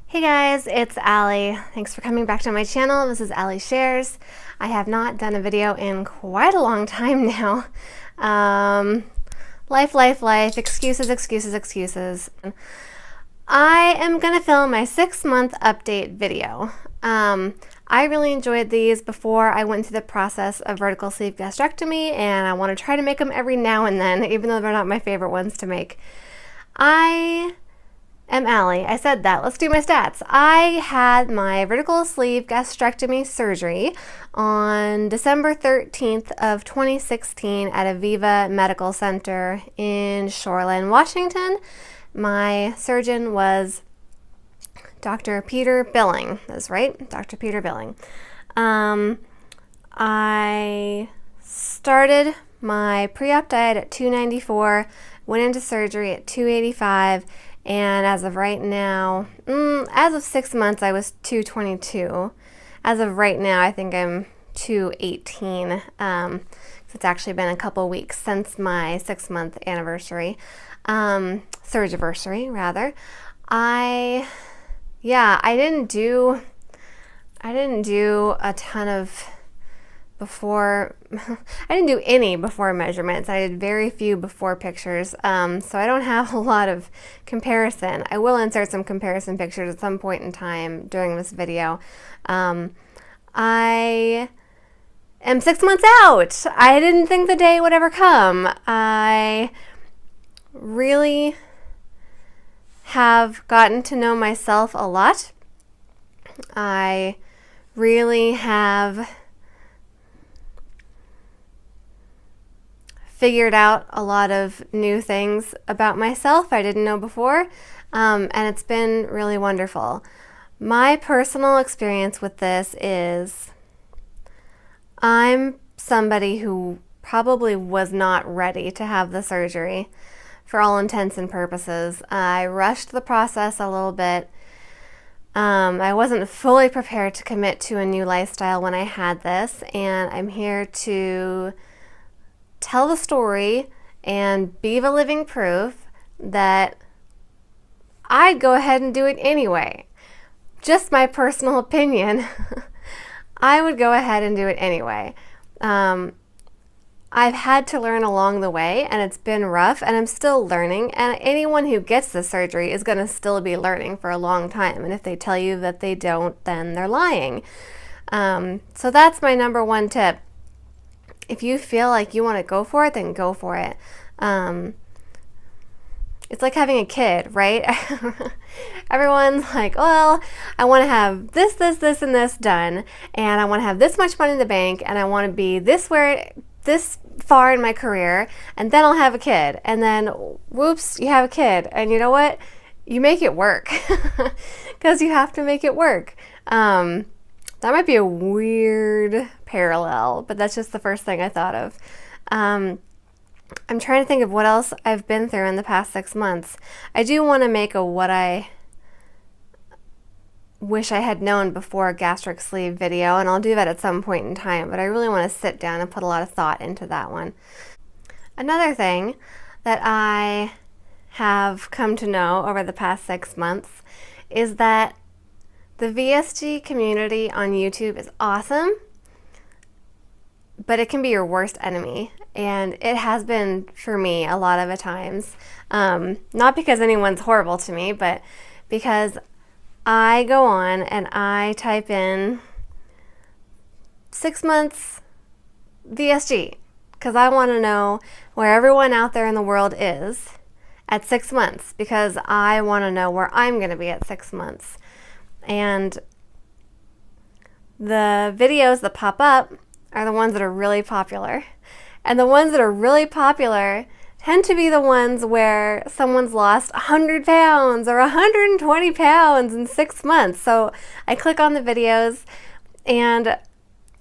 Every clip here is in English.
Hey guys, it's Allie. Thanks for coming back to my channel. This is Allie Shares. I have not done a video in quite a long time now. Life, excuses. I am gonna film my 6-month update video. I really enjoyed these before I went through the process of vertical sleeve gastrectomy, and I want to try to make them every now and then, even though they're not my favorite ones to make. I am Allie. I said that. Let's do my stats. I had my vertical sleeve gastrectomy surgery on December 13th of 2016 at Eviva Medical Center in Shoreline, Washington. My surgeon was Dr. Peter Biling. That's right, Dr. Peter Biling. I started my pre-op diet at 294, went into surgery at 285, and as of right now, as of 6 months, I was 222. As of right now, I think I'm 218. It's actually been a couple weeks since my 6-month anniversary, surgiversary rather. I didn't do a ton of before. I didn't do any before measurements. I did very few before pictures, so I don't have a lot of comparison. I will insert some comparison pictures at some point in time during this video. I am 6 months out. I didn't think the day would ever come. I really have gotten to know myself a lot. I really have figured out a lot of new things about myself I didn't know before, and it's been really wonderful. My personal experience with this is I'm somebody who probably was not ready to have the surgery for all intents and purposes. I rushed the process a little bit. I wasn't fully prepared to commit to a new lifestyle when I had this, and I'm here to tell the story and be the living proof that I'd go ahead and do it anyway. Just my personal opinion. I would go ahead and do it anyway. I've had to learn along the way, and it's been rough, and I'm still learning, and anyone who gets the surgery is going to still be learning for a long time, and if they tell you that they don't, then they're lying. So that's my number one tip. If you feel like you want to go for it, then go for it. It's like having a kid, right? Everyone's like, well, I want to have this, and this done, and I want to have this much money in the bank, and I want to be this far in my career, and then I'll have a kid. And then, whoops, you have a kid. And you know what? You make it work. Because you have to make it work. That might be a weird parallel, but that's just the first thing I thought of. I'm trying to think of what else I've been through in the past 6 months. I do want to make a what I wish I had known before gastric sleeve video, and I'll do that at some point in time, but I really want to sit down and put a lot of thought into that one. Another thing that I have come to know over the past 6 months is that the VSG community on YouTube is awesome, but it can be your worst enemy, and it has been for me a lot of the times. Not because anyone's horrible to me, but because I go on and I type in 6 months VSG, because I want to know where everyone out there in the world is at 6 months, because I want to know where I'm going to be at 6 months. And the videos that pop up are the ones that are really popular. And the ones that are really popular tend to be the ones where someone's lost 100 pounds or 120 pounds in 6 months. So I click on the videos and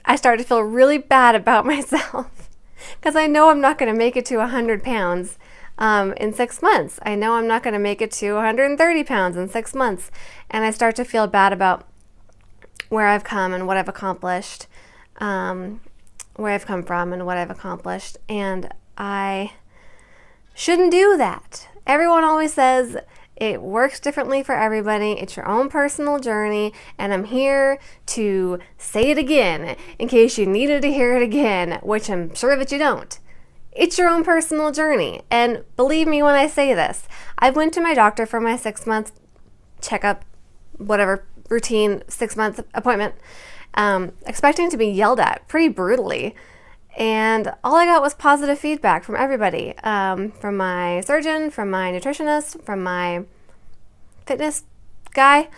I start to feel really bad about myself because I know I'm not going to make it to 100 pounds in 6 months. I know I'm not going to make it to 130 pounds in 6 months. And I start to feel bad about where I've come and what I've accomplished, where I've come from and what I've accomplished. And I shouldn't do that. Everyone always says It works differently for everybody. It's your own personal journey, and I'm here to say it again in case you needed to hear it again, which I'm sure that you don't. It's your own personal journey, and believe me when I say this. I went to my doctor for my 6-month checkup, whatever, routine 6-month appointment, expecting to be yelled at pretty brutally. And all I got was positive feedback from everybody, from my surgeon, from my nutritionist, from my fitness guy,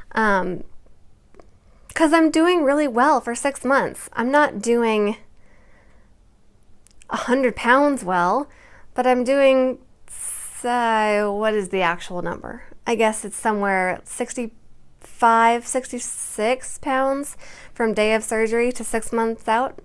because I'm doing really well for 6 months. I'm not doing 100 pounds well, but I'm doing, what is the actual number? I guess it's somewhere 65, 66 pounds from day of surgery to 6 months out.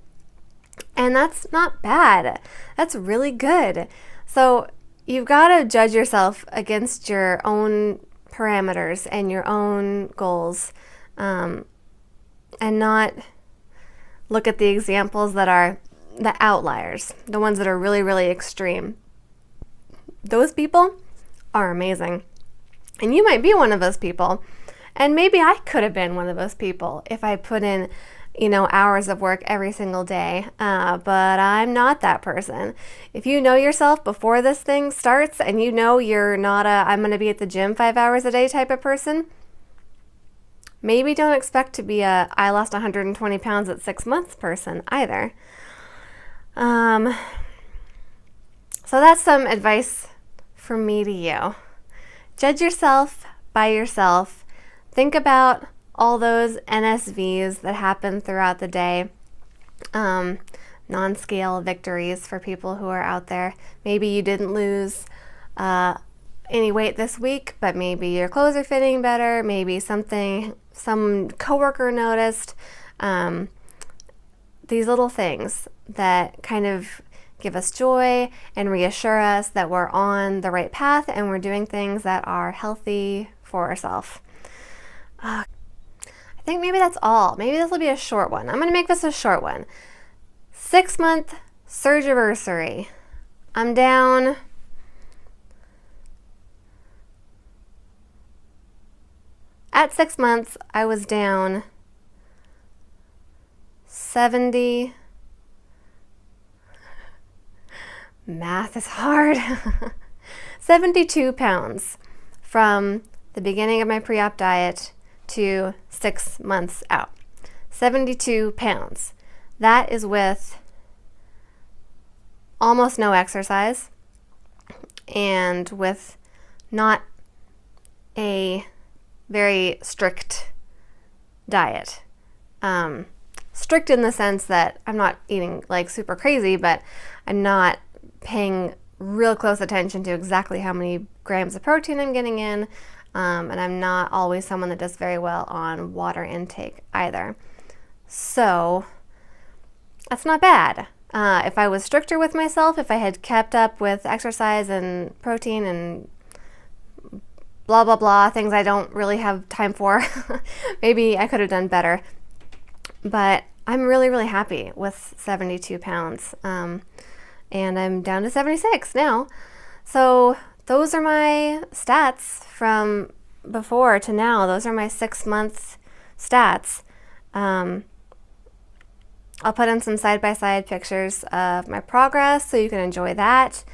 And that's not bad. That's really good. So you've got to judge yourself against your own parameters and your own goals, and not look at the examples that are the outliers, the ones that are really, really extreme. Those people are amazing. And you might be one of those people. And maybe I could have been one of those people if I put in hours of work every single day, but I'm not that person. If you know yourself before this thing starts and you know you're not I'm going to be at the gym 5 hours a day type of person, maybe don't expect to be I lost 120 pounds at 6 months person either. So that's some advice from me to you. Judge yourself by yourself. Think about all those NSVs that happen throughout the day, non-scale victories for people who are out there. Maybe you didn't lose any weight this week, but maybe your clothes are fitting better. Maybe some coworker noticed. These little things that kind of give us joy and reassure us that we're on the right path and we're doing things that are healthy for ourselves. I think maybe that's all. Maybe this will be a short one. I'm going to make this a short one. 6-month surgiversary. I'm down at 6 months. I was down 70. Math is hard. 72 pounds from the beginning of my pre-op diet to 6 months out. 72 pounds. That is with almost no exercise and with not a very strict diet. Strict in the sense that I'm not eating like super crazy, but I'm not paying real close attention to exactly how many grams of protein I'm getting in. And I'm not always someone that does very well on water intake either. So that's not bad. If I was stricter with myself, if I had kept up with exercise and protein and blah, blah, blah, things I don't really have time for, maybe I could have done better. But I'm really, really happy with 72 pounds. And I'm down to 76 now. So those are my stats from before to now. Those are my 6-month stats. I'll put in some side-by-side pictures of my progress so you can enjoy that.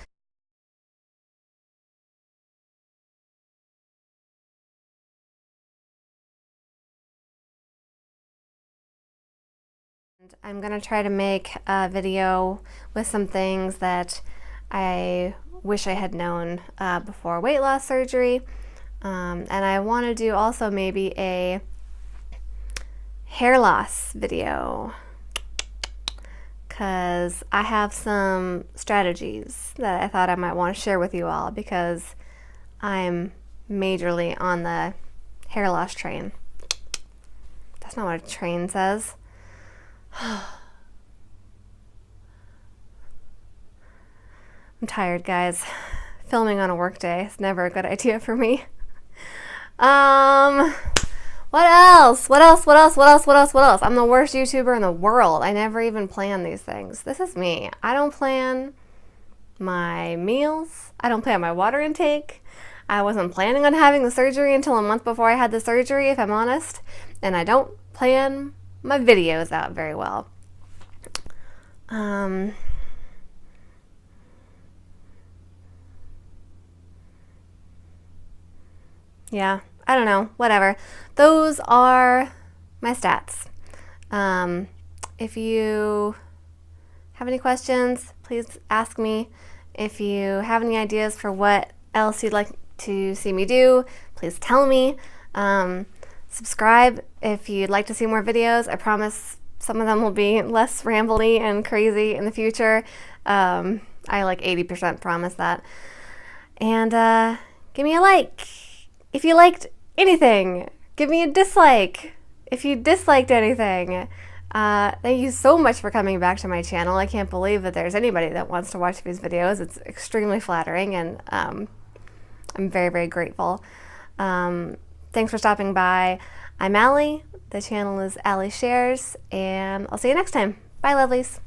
And I'm going to try to make a video with some things that I wish I had known before weight loss surgery. And I want to do also maybe a hair loss video, because I have some strategies that I thought I might want to share with you all, because I'm majorly on the hair loss train. That's not what a train says. I'm tired, guys. Filming on a work day is never a good idea for me. What else? What else? I'm the worst YouTuber in the world. I never even plan these things. This is me. I don't plan my meals. I don't plan my water intake. I wasn't planning on having the surgery until a month before I had the surgery, if I'm honest, and I don't plan my videos out very well. Yeah, I don't know, whatever. Those are my stats. If you have any questions, please ask me. If you have any ideas for what else you'd like to see me do, please tell me. Subscribe if you'd like to see more videos. I promise some of them will be less rambly and crazy in the future. I like 80% promise that. And give me a like. If you liked anything, give me a dislike. If you disliked anything, thank you so much for coming back to my channel. I can't believe that there's anybody that wants to watch these videos. It's extremely flattering, and I'm very, very grateful. Thanks for stopping by. I'm Allie. The channel is Allie Shares, and I'll see you next time. Bye, lovelies.